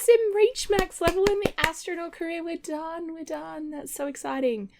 sim reached max level in the astronaut career. We're done. We're done. That's so exciting.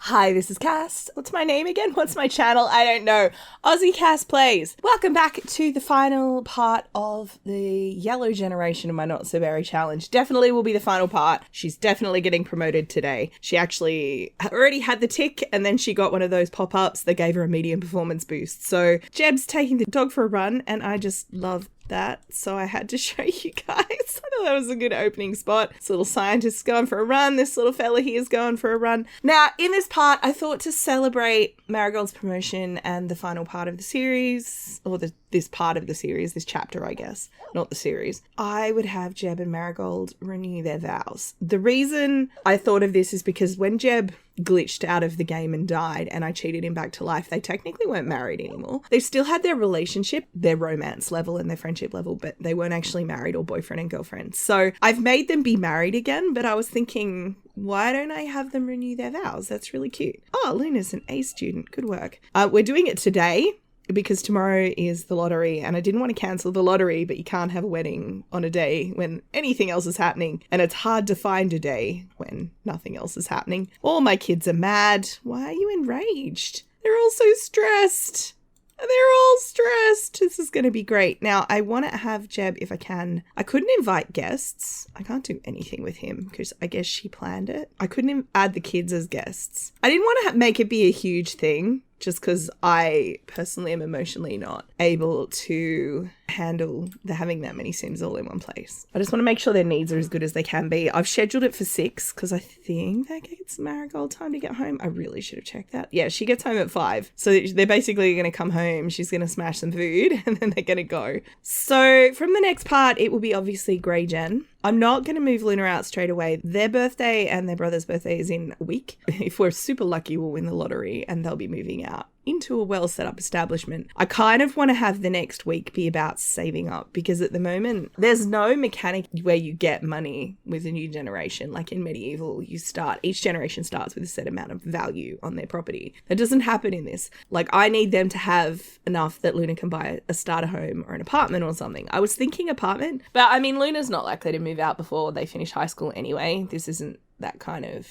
Hi, this is Cass. What's my name again? What's my channel? I don't know. Aussie Cass Plays. Welcome back to the final part of the yellow generation of my Not So Berry challenge. Definitely will be the final part. She's definitely getting promoted today. She actually already had the tick and then she got one of those pop-ups that gave her a medium performance boost. So Jeb's taking the dog for a run and I just love that, so I had to show you guys. I thought that was a good opening spot. This little scientist's going for a run. This little fella here is going for a run. Now, in this part, I thought to celebrate Marigold's promotion and the final part of the series, or this part of the series, this chapter, I guess, not the series, I would have Jeb and Marigold renew their vows. The reason I thought of this is because when Jeb glitched out of the game and died and I cheated him back to life, they technically weren't married anymore. They still had their relationship, their romance level and their friendship level, but they weren't actually married or boyfriend and girlfriend. So I've made them be married again, but I was thinking, why don't I have them renew their vows? That's really cute. Oh, Luna's an A student. Good work. We're doing it today because tomorrow is the lottery and I didn't want to cancel the lottery, but you can't have a wedding on a day when anything else is happening, and it's hard to find a day when nothing else is happening. All my kids are mad. Why are you enraged? They're all so stressed. They're all stressed. This is going to be great. Now, I want to have Jeb, if I can. I couldn't invite guests. I can't do anything with him because I guess she planned it. I couldn't add the kids as guests. I didn't want to make it be a huge thing just because I personally am emotionally not able to handle having that many Sims all in one place. I just want to make sure their needs are as good as they can be. I've scheduled it for 6 because I think that gets Marigold time to get home. I really should have checked that. Yeah, she gets home at 5. So they're basically going to come home. She's going to smash some food and then they're going to go. So from the next part, it will be obviously Grey Gen. I'm not going to move Luna out straight away. Their birthday and their brother's birthday is in a week. If we're super lucky, we'll win the lottery and they'll be moving out into a well set up establishment. I kind of want to have the next week be about saving up because at the moment there's no mechanic where you get money with a new generation. Like in medieval, each generation starts with a set amount of value on their property. That doesn't happen in this. Like I need them to have enough that Luna can buy a starter home or an apartment or something. I was thinking apartment, but I mean Luna's not likely to move out before they finish high school anyway. This isn't that kind of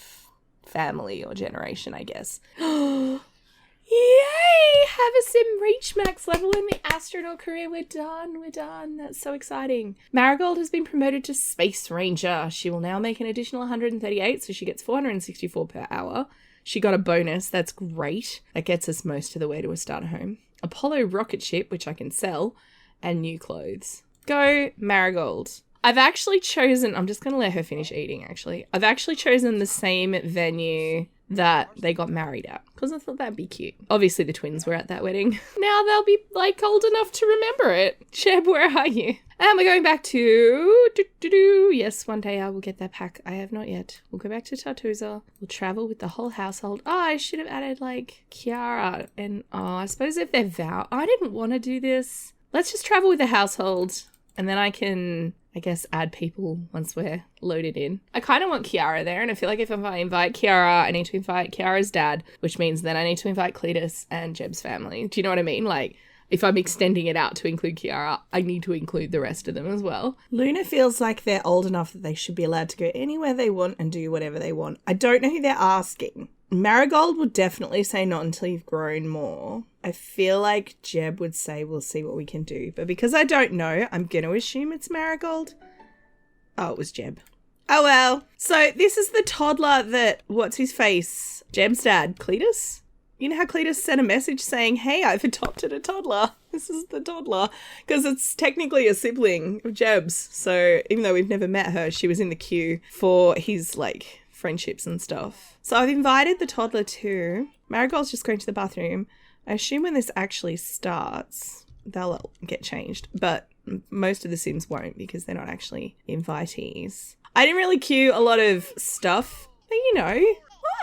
family or generation, I guess. Yay! Have a sim reach max level in the astronaut career. We're done. We're done. That's so exciting. Marigold has been promoted to Space Ranger. She will now make an additional 138, so she gets 464 per hour. She got a bonus. That's great. That gets us most of the way to a starter home. Apollo rocket ship, which I can sell, and new clothes. Go Marigold. I've actually chosen, I'm just going to let her finish eating actually. I've actually chosen the same venue that they got married at because I thought that'd be cute. Obviously the twins were at that wedding. Now they'll be like old enough to remember it. Jeb, where are you? And we're going back to, yes, one day I will get that pack. I have not yet. We'll go back to Tartusa. We'll travel with the whole household. Oh, I should have added like Kiara and I suppose if they're I didn't want to do this. Let's just travel with the household and then I can, I guess, add people once we're loaded in. I kind of want Kiara there, and I feel like if I invite Kiara, I need to invite Kiara's dad, which means then I need to invite Cletus and Jeb's family. Do you know what I mean? Like, if I'm extending it out to include Kiara, I need to include the rest of them as well. Luna feels like they're old enough that they should be allowed to go anywhere they want and do whatever they want. I don't know who they're asking. Marigold would definitely say not until you've grown more. I feel like Jeb would say we'll see what we can do. But because I don't know, I'm going to assume it's Marigold. Oh, it was Jeb. Oh, well. So this is the toddler that, what's his face? Jeb's dad, Cletus? You know how Cletus sent a message saying, hey, I've adopted a toddler. This is the toddler. Because it's technically a sibling of Jeb's. So even though we've never met her, she was in the queue for his, like, friendships and stuff. So I've invited the toddler too. Marigold's just going to the bathroom. I assume when this actually starts, they'll get changed. But most of the Sims won't because they're not actually invitees. I didn't really queue a lot of stuff. But you know,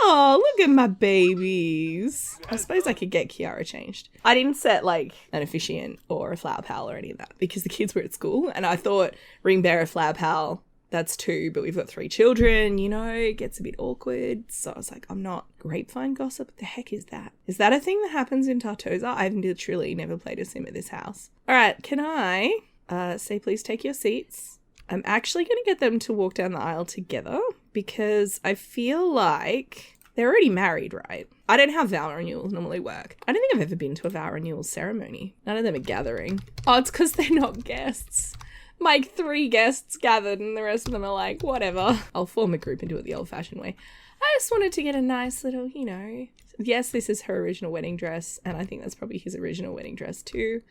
oh, look at my babies. I suppose I could get Kiara changed. I didn't set like an officiant or a flower pal or any of that because the kids were at school and I thought ring bearer, flower pal, That's 2, but we've got 3 children, you know, it gets a bit awkward. So I was like, I'm not. Grapevine gossip? What the heck is that? Is that a thing that happens in Tartosa? I've literally never played a sim at this house. All right, can I say please take your seats? I'm actually going to get them to walk down the aisle together because I feel like they're already married, right? I don't know how vow renewals normally work. I don't think I've ever been to a vow renewal ceremony. None of them are gathering. Oh, it's because they're not guests. Like 3 guests gathered and the rest of them are like, whatever. I'll form a group and do it the old-fashioned way. I just wanted to get a nice little, you know. Yes, this is her original wedding dress, and I think that's probably his original wedding dress too.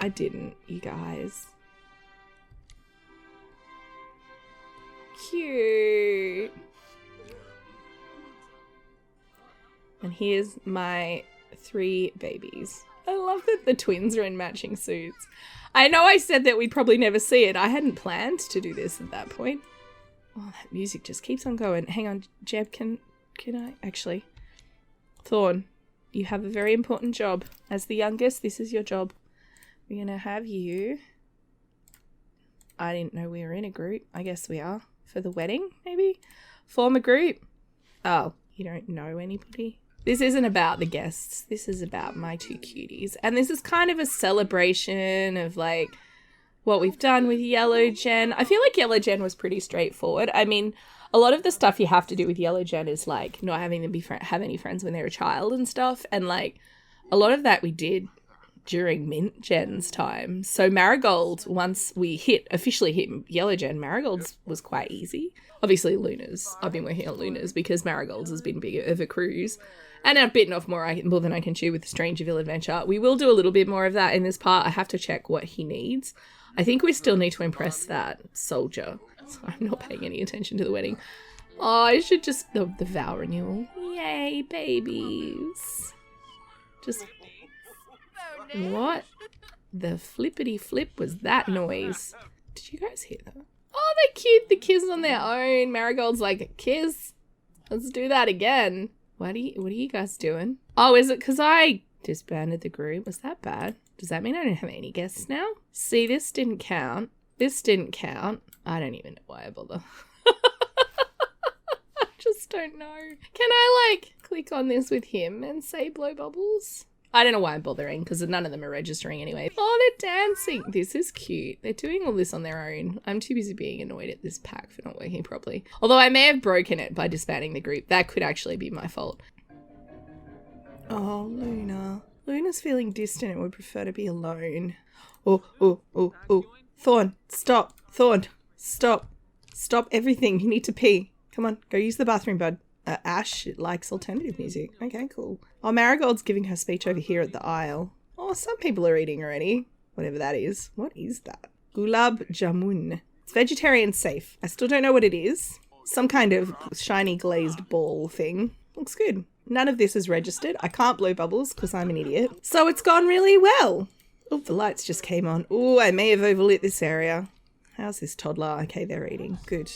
I didn't, you guys. Cute. And here's my 3 babies. I love that the twins are in matching suits. I know I said that we'd probably never see it. I hadn't planned to do this at that point. Oh, that music just keeps on going. Hang on, Jeb, can I? Actually, Thorn, you have a very important job. As the youngest, this is your job. We're going to have you. I didn't know we were in a group. I guess we are. For the wedding, maybe? Form a group. Oh, you don't know anybody? This isn't about the guests. This is about my 2 cuties. And this is kind of a celebration of like what we've done with Yellow Gen. I feel like Yellow Gen was pretty straightforward. I mean, a lot of the stuff you have to do with Yellow Gen is like not having them have any friends when they're a child and stuff. And like a lot of that we did during Mint Gen's time. So Marigold, once we officially hit Yellow Gen, Marigold's was quite easy. Obviously Luna's. I've been working on Luna's because Marigold's has been bigger of a cruise. And I've bitten off more than I can chew with the Strangerville adventure. We will do a little bit more of that in this part. I have to check what he needs. I think we still need to impress that soldier. So I'm not paying any attention to the wedding. Oh, I should just... The vow renewal. Yay, babies. Just... What the flippity flip was that noise? Did you guys hear that? Oh, they're cute. The kids on their own. Marigold's like, kiss. Let's do that again. What are you guys doing? Oh, is it because I disbanded the group? Was that bad? Does that mean I don't have any guests now? See, this didn't count. This didn't count. I don't even know why I bother. I just don't know. Can I like click on this with him and say blow bubbles? I don't know why I'm bothering because none of them are registering anyway. Oh, they're dancing. This is cute. They're doing all this on their own. I'm too busy being annoyed at this pack for not working properly. Although I may have broken it by disbanding the group. That could actually be my fault. Oh, Luna. Luna's feeling distant and would prefer to be alone. Oh. Thorn, stop. Thorn, stop. Stop everything. You need to pee. Come on, go use the bathroom, bud. Ash likes alternative music. Okay, cool. Oh, Marigold's giving her speech over here at the aisle. Oh, some people are eating already. Whatever that is. What is that? Gulab jamun. It's vegetarian safe. I still don't know what it is. Some kind of shiny glazed ball thing. Looks good. None of this is registered. I can't blow bubbles because I'm an idiot. So it's gone really well. Oh, the lights just came on. Oh, I may have overlit this area. How's this toddler? Okay, they're eating. Good.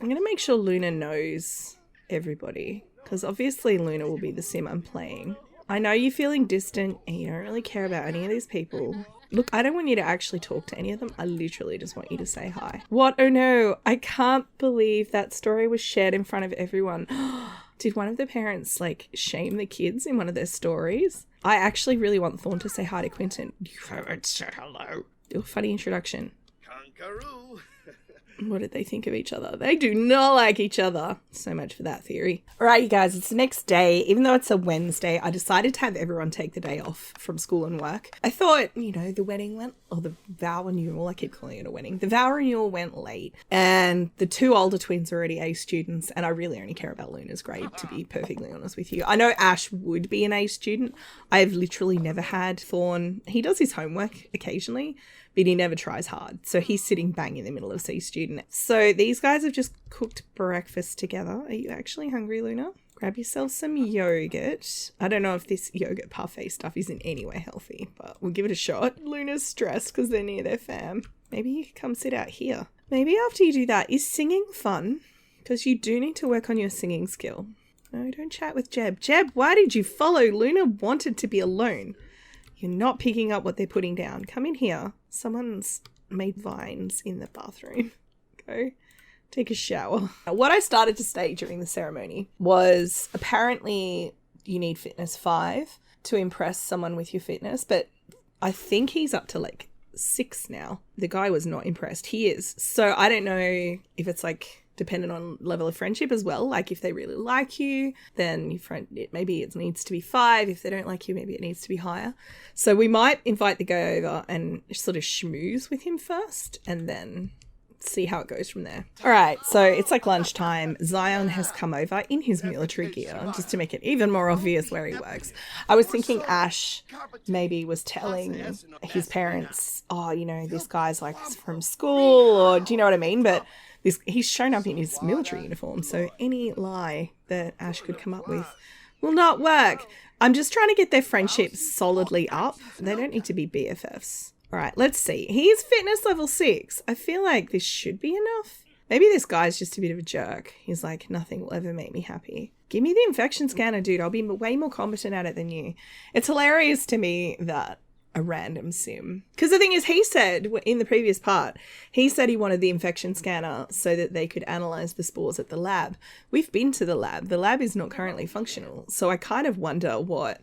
I'm going to make sure Luna knows everybody, because obviously Luna will be the sim I'm playing. I know you're feeling distant and you don't really care about any of these people. Look, I don't want you to actually talk to any of them. I literally just want you to say hi. What? Oh no, I can't believe that story was shared in front of everyone. Did one of the parents like shame the kids in one of their stories? I actually really want Thorn to say hi to Quentin. You haven't said hello. Do a funny introduction. Kangaroo. What did they think of each other? They do not like each other. So much for that theory. All right, you guys, it's the next day. Even though it's a Wednesday, I decided to have everyone take the day off from school and work. I thought, you know, the wedding went, or the vow renewal, I keep calling it a wedding. The vow renewal went late and the 2 older twins are already A students and I really only care about Luna's grade, to be perfectly honest with you. I know Ash would be an A student. I've literally never had Thorn. He does his homework occasionally, but he never tries hard. So he's sitting bang in the middle of C student. So these guys have just cooked breakfast together. Are you actually hungry, Luna? Grab yourself some yogurt. I don't know if this yogurt parfait stuff is in any way healthy, but we'll give it a shot. Luna's stressed because they're near their fam. Maybe you can come sit out here. Maybe after you do that, is singing fun? Because you do need to work on your singing skill. No, don't chat with Jeb. Jeb, why did you follow? Luna wanted to be alone. You're not picking up what they're putting down. Come in here. Someone's made vines in the bathroom. go take a shower. What I started to state during the ceremony was apparently you need fitness 5 to impress someone with your fitness, but I think he's up to like 6 now. The guy was not impressed. He is. So I don't know if it's like dependent on level of friendship as well. Like if they really like you, then your friend, maybe it needs to be 5. If they don't like you, maybe it needs to be higher. So we might invite the guy over and sort of schmooze with him first and then see how it goes from there. All right, so it's like lunchtime. Sianne has come over in his military gear just to make it even more obvious where he works. I was thinking Ash maybe was telling his parents, oh, you know, this guy's like from school, or do you know what I mean? But he's shown up in his military uniform, so any lie that Ash could come up with will not work. I'm just trying to get their friendship solidly up. They don't need to be BFFs. All right, let's see. He's fitness level 6. I feel like this should be enough. Maybe this guy's just a bit of a jerk. He's like, nothing will ever make me happy. Give me the infection scanner, dude. I'll be way more competent at it than you. It's hilarious to me that a random sim. Because the thing is, he said in the previous part, he said he wanted the infection scanner so that they could analyze the spores at the lab. We've been to the lab. The lab is not currently functional. So I kind of wonder what...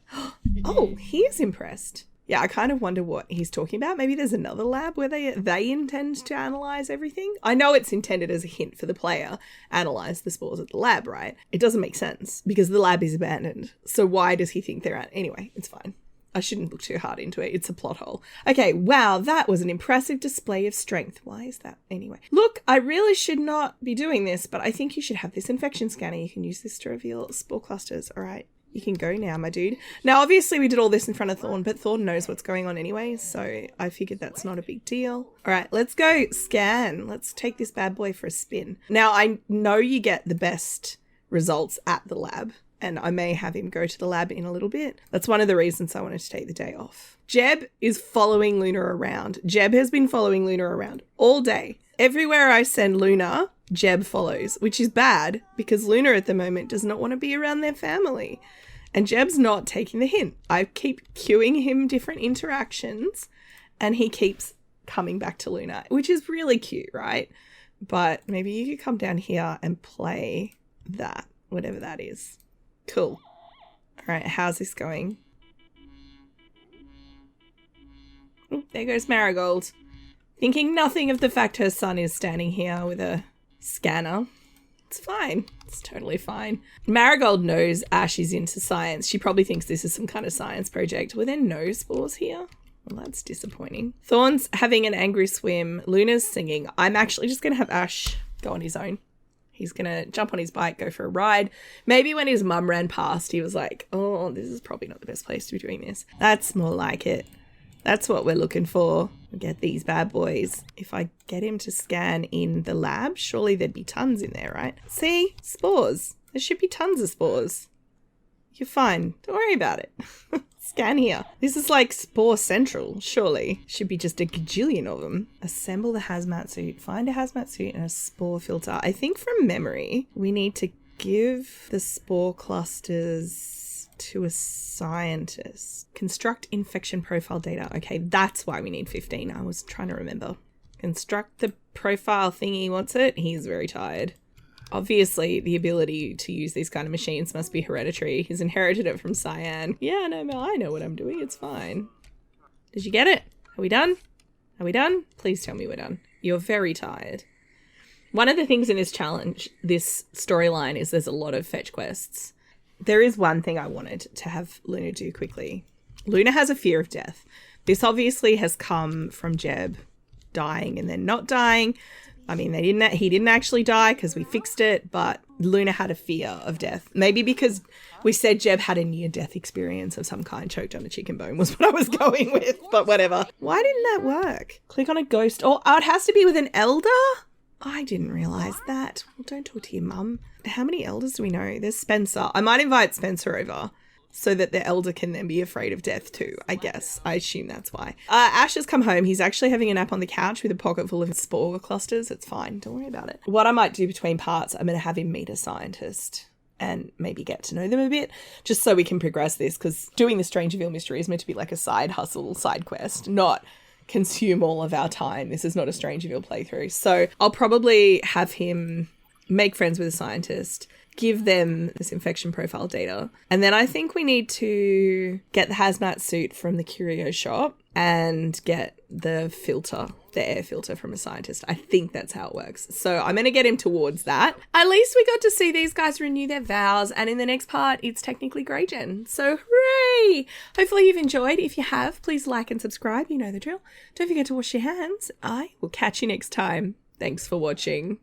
Oh, he is impressed. Yeah, I kind of wonder what he's talking about. Maybe there's another lab where they intend to analyze everything. I know it's intended as a hint for the player. Analyze the spores at the lab, right? It doesn't make sense because the lab is abandoned. So why does he think they're at? Anyway, it's fine. I shouldn't look too hard into it. It's a plot hole. Okay, wow, that was an impressive display of strength. Why is that? Anyway. Look, I really should not be doing this, but I think you should have this infection scanner. You can use this to reveal spore clusters. All right. You can go now, my dude. Now, obviously, we did all this in front of Thorn, but Thorn knows what's going on anyway, so I figured that's not a big deal. All right, let's go scan. Let's take this bad boy for a spin. Now, I know you get the best results at the lab, and I may have him go to the lab in a little bit. That's one of the reasons I wanted to take the day off. Jeb is following Luna around. Jeb has been following Luna around all day. Everywhere I send Luna, Jeb follows, which is bad because Luna at the moment does not want to be around their family. And Jeb's not taking the hint. I keep cueing him different interactions and he keeps coming back to Luna, which is really cute, right? But maybe you could come down here and play that, whatever that is. Cool. All right, how's this going? Oh, there goes Marigold. Thinking nothing of the fact her son is standing here with a scanner. It's fine. It's totally fine. Marigold knows Ash is into science. She probably thinks this is some kind of science project. Were there no spores here? Well, that's disappointing. Thorn's having an angry swim. Luna's singing. I'm actually just going to have Ash go on his own. He's going to jump on his bike, go for a ride. Maybe when his mum ran past, he was like, oh, this is probably not the best place to be doing this. That's more like it. That's what we're looking for. We get these bad boys. If I get him to scan in the lab, surely there'd be tons in there, right? See? Spores. There should be tons of spores. You're fine. Don't worry about it. Scan here. This is like Spore Central, surely. Should be just a gajillion of them. Assemble the hazmat suit. Find a hazmat suit and a spore filter. I think from memory, we need to give the spore clusters to a scientist. Construct infection profile data. Okay, that's why we need 15. I was trying to remember. Construct the profile thingy. What's it? He's very tired. Obviously, the ability to use these kind of machines must be hereditary. He's inherited it from Sianne. Yeah, no, I know what I'm doing. It's fine. Did you get it? Are we done? Are we done? Please tell me we're done. You're very tired. One of the things in this challenge, this storyline, is there's a lot of fetch quests. There is one thing I wanted to have Luna do quickly. Luna has a fear of death. This obviously has come from Jeb dying and then not dying. I mean, he didn't actually die because we fixed it, but Luna had a fear of death. Maybe because we said Jeb had a near-death experience of some kind, choked on a chicken bone was what I was going with, but whatever. Why didn't that work? Click on a ghost. Oh, it has to be with an elder? I didn't realise that. Well, don't talk to your mum. How many elders do we know? There's Spencer. I might invite Spencer over so that the elder can then be afraid of death too, I guess. I assume that's why. Ash has come home. He's actually having a nap on the couch with a pocket full of spore clusters. It's fine. Don't worry about it. What I might do between parts, I'm going to have him meet a scientist and maybe get to know them a bit, just so we can progress this, because doing the Strangerville mystery is meant to be like a side hustle, side quest, not consume all of our time. This is not a Strangerville playthrough. So I'll probably have him make friends with a scientist, give them this infection profile data. And then I think we need to get the hazmat suit from the curio shop and get the filter, the air filter from a scientist. I think that's how it works. So I'm going to get him towards that. At least we got to see these guys renew their vows. And in the next part, it's technically Greygen. So hooray! Hopefully you've enjoyed. If you have, please like and subscribe. You know the drill. Don't forget to wash your hands. I will catch you next time. Thanks for watching.